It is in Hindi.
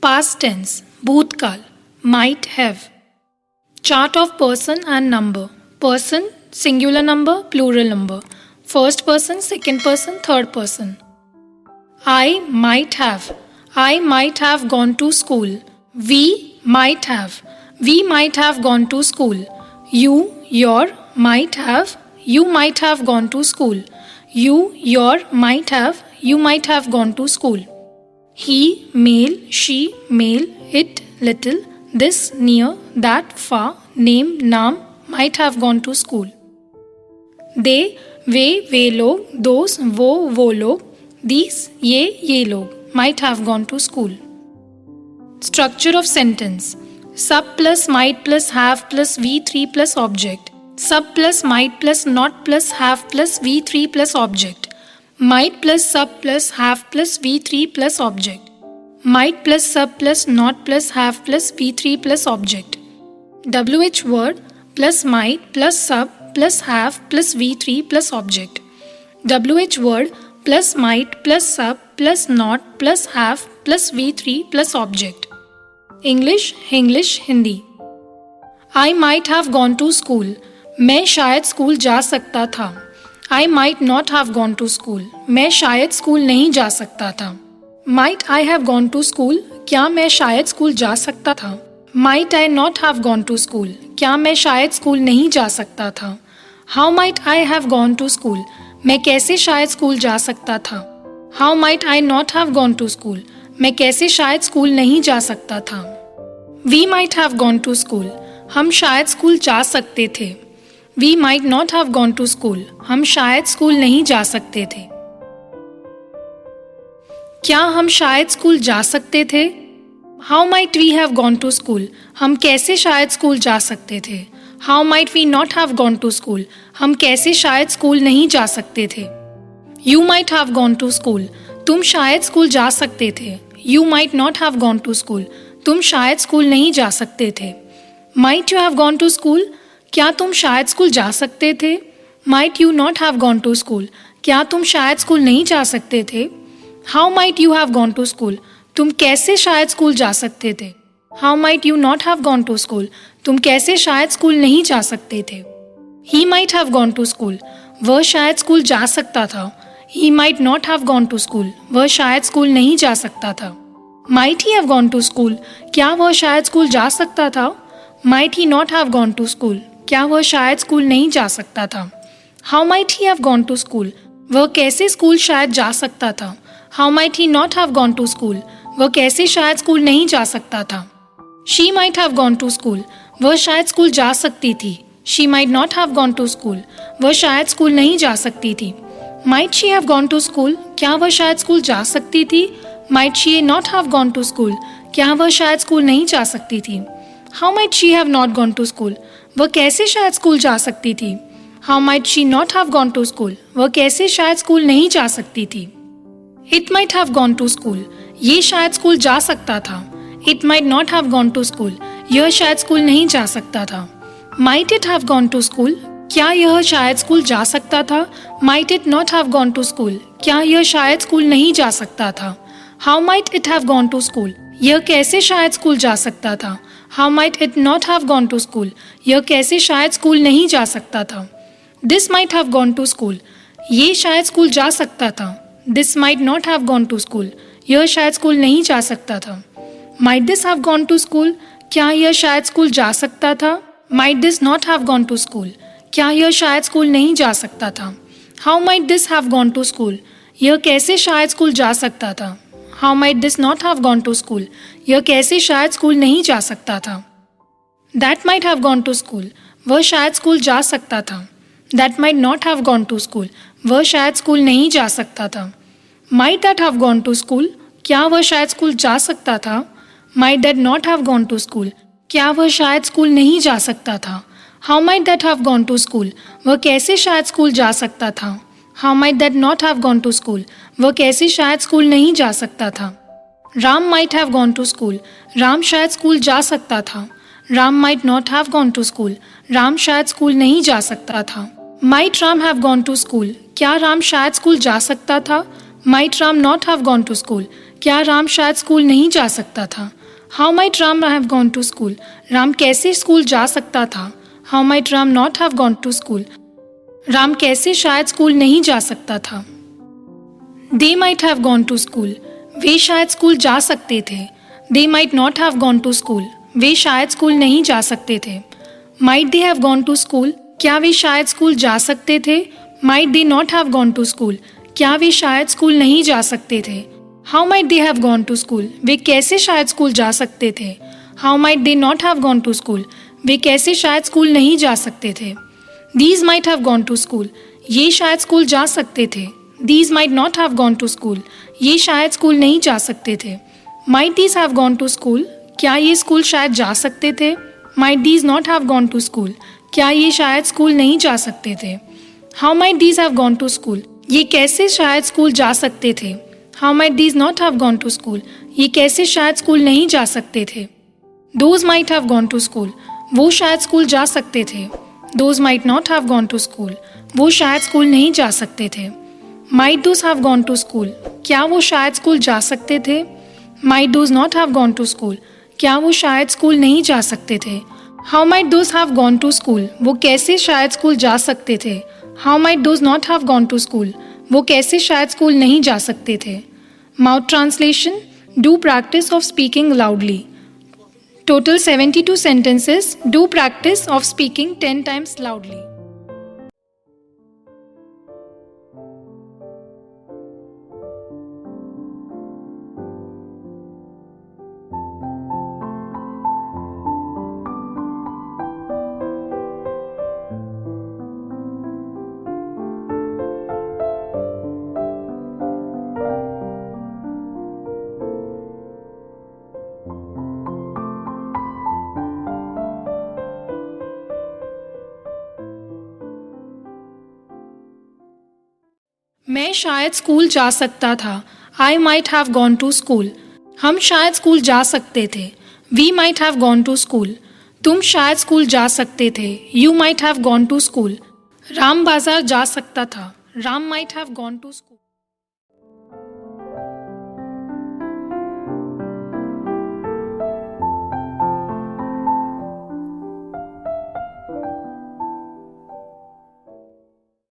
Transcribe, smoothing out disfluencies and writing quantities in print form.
Past tense, भूतकाल, might have. Chart of person and number. Person, singular number, plural number. First person, second person, third person. I might have. I might have gone to school. We might have. We might have gone to school. You, your, might have. You might have gone to school. You, your, might have. You might have gone to school. He, male, she, male, it, little, this, near, that, far, name, naam, might have gone to school. They, वे लोग, those, वो लोग, these, ये लोग, might have gone to school. Structure of sentence. Sub plus might plus have plus V3 plus object. Sub plus might plus not plus have plus V3 plus object. Might plus sub plus have plus V3 plus object. Might plus sub plus not plus have plus V3 plus object. WH word plus might plus sub plus have plus V3 plus object. WH word plus might plus sub plus not plus have plus V3 plus object. English, Hindi. I might have gone to school. मैं शायद स्कूल जा सकता था. I might not have gone to school. मैं शायद स्कूल नहीं जा सकता था. Might I have gone to school? क्या मैं शायद स्कूल जा सकता था. Might I not have gone to school? क्या मैं शायद स्कूल नहीं जा सकता था. How might I have gone to school? मैं कैसे शायद स्कूल जा सकता था. How might I not have gone to school? मैं कैसे शायद स्कूल नहीं जा सकता था. We might have gone to school. हम शायद स्कूल जा सकते थे. We might not have gone to school. हम शायद स्कूल नहीं जा सकते थे. क्या हम शायद स्कूल जा सकते थे. How might we have gone to school? हम कैसे शायद स्कूल जा सकते थे. How might we not have gone to school? हम कैसे शायद स्कूल नहीं जा सकते थे. You might have gone to school. तुम शायद स्कूल जा सकते थे. You might not have gone to school. तुम शायद स्कूल नहीं जा सकते थे. Might you have gone to school? क्या तुम शायद स्कूल जा सकते थे. Might you not have gone to school? क्या तुम शायद स्कूल नहीं जा सकते थे. How might you have gone to school? तुम कैसे शायद स्कूल जा सकते थे. How might you not have gone to school? तुम कैसे शायद स्कूल नहीं जा सकते थे. He might have gone to school. वह शायद स्कूल जा सकता था. He might not have gone to school. वह शायद स्कूल नहीं जा सकता था. Might he have gone to school? क्या वह शायद स्कूल जा सकता था. Might he not have gone to school? क्या वह शायद स्कूल नहीं जा सकता था. How might he have gone to school? वह कैसे स्कूल शायद जा सकता था. How might he not have gone to school? वह कैसे शायद स्कूल नहीं जा सकता था. She might have gone to school. वह शायद स्कूल जा सकती थी. She might not have gone to school. वह शायद स्कूल नहीं जा सकती थी. Might she have gone to school? क्या वह शायद स्कूल जा सकती थी. Might she not have gone to school? क्या वह शायद स्कूल नहीं जा सकती थी. How might she have not gone to school? वह कैसे शायद स्कूल जा सकती थी. How might she not have gone to school? वह कैसे शायद स्कूल नहीं जा सकती थी. It might have gone to school. ये शायद स्कूल जा सकता था. It might not have gone to school. यह शायद स्कूल नहीं जा सकता था. Might it have gone to school? क्या यह शायद स्कूल जा सकता था. Might it not have gone to school? क्या यह शायद स्कूल नहीं जा सकता था. How might it have gone to school? यह कैसे शायद स्कूल जा सकता था. How might it not have gone to school? यह कैसे शायद स्कूल नहीं जा सकता था. This might have gone to school. ये शायद स्कूल जा सकता था. This might not have gone to school. यह शायद स्कूल नहीं जा सकता था. Might this have gone to school? क्या यह शायद स्कूल जा सकता था. Might this not have gone to school? क्या यह शायद स्कूल नहीं जा सकता था. How might this have gone to school? यह कैसे शायद स्कूल जा सकता था. How might this not have gone to school? यह कैसे शायद स्कूल नहीं जा सकता था. That might have gone to school. वह शायद स्कूल जा सकता था. That might not have gone to school. वह शायद स्कूल नहीं जा सकता था. Might that have gone to school? क्या वह शायद स्कूल जा सकता था. Might that not have gone to school? क्या वह शायद स्कूल नहीं जा सकता था. How might that have gone to school? वह कैसे शायद स्कूल जा सकता था. How might that not have gone to school? वह कैसे शायद स्कूल नहीं जा सकता था. Ram might have gone to school. Ram शायद स्कूल जा सकता था. Ram might not have gone to school. Ram शायद स्कूल नहीं जा सकता था. Might Ram have gone to school? क्या राम शायद स्कूल जा सकता था. Might Ram not have gone to school? क्या राम शायद स्कूल नहीं जा सकता था? How might Ram have gone to school? राम कैसे स्कूल जा सकता था? How might Ram not have gone to school? राम कैसे शायद स्कूल नहीं जा सकता था? They might have gone to school. वे शायद स्कूल जा सकते थे। They might not have gone to school. वे शायद स्कूल नहीं जा सकते थे। Might they have gone to school. क्या वे शायद स्कूल जा सकते थे? Might they not have gone to school. क्या वे शायद स्कूल नहीं जा सकते थे? How might they have gone to school? वे कैसे शायद स्कूल जा सकते थे? How might they not have gone to school? वे कैसे शायद स्कूल नहीं जा सकते थे? These might have gone to school. ये शायद स्कूल जा सकते थे। These might not have gone to school. ये शायद स्कूल नहीं जा सकते थे। Might these have gone to school. क्या ये स्कूल शायद जा सकते थे? Might these not have gone to school. क्या ये शायद स्कूल नहीं जा सकते थे? How might these have gone to school? ये कैसे शायद स्कूल जा सकते थे? How might these not have gone to school? ये कैसे शायद स्कूल नहीं जा सकते थे? Those might have gone to school. वो शायद स्कूल जा सकते थे। Those might not have gone to school. वो शायद स्कूल नहीं जा सकते थे। Might those have gone to school. क्या वो शायद स्कूल जा सकते थे? Might those not have gone to school. क्या वो शायद स्कूल नहीं जा सकते थे? How might those have gone to school? वो कैसे शायद स्कूल जा सकते थे? How might those not have gone to school? वो कैसे शायद स्कूल नहीं जा सकते थे? Mouth translation: do practice of speaking loudly. Total 72 sentences. Do practice of speaking 10 times loudly. मैं शायद स्कूल जा सकता था। I might have gone to school. हम शायद स्कूल जा सकते थे। We might have gone to school. तुम शायद स्कूल जा सकते थे। You might have gone to school. Ram बाजार जा सकता था। Ram might have gone to school.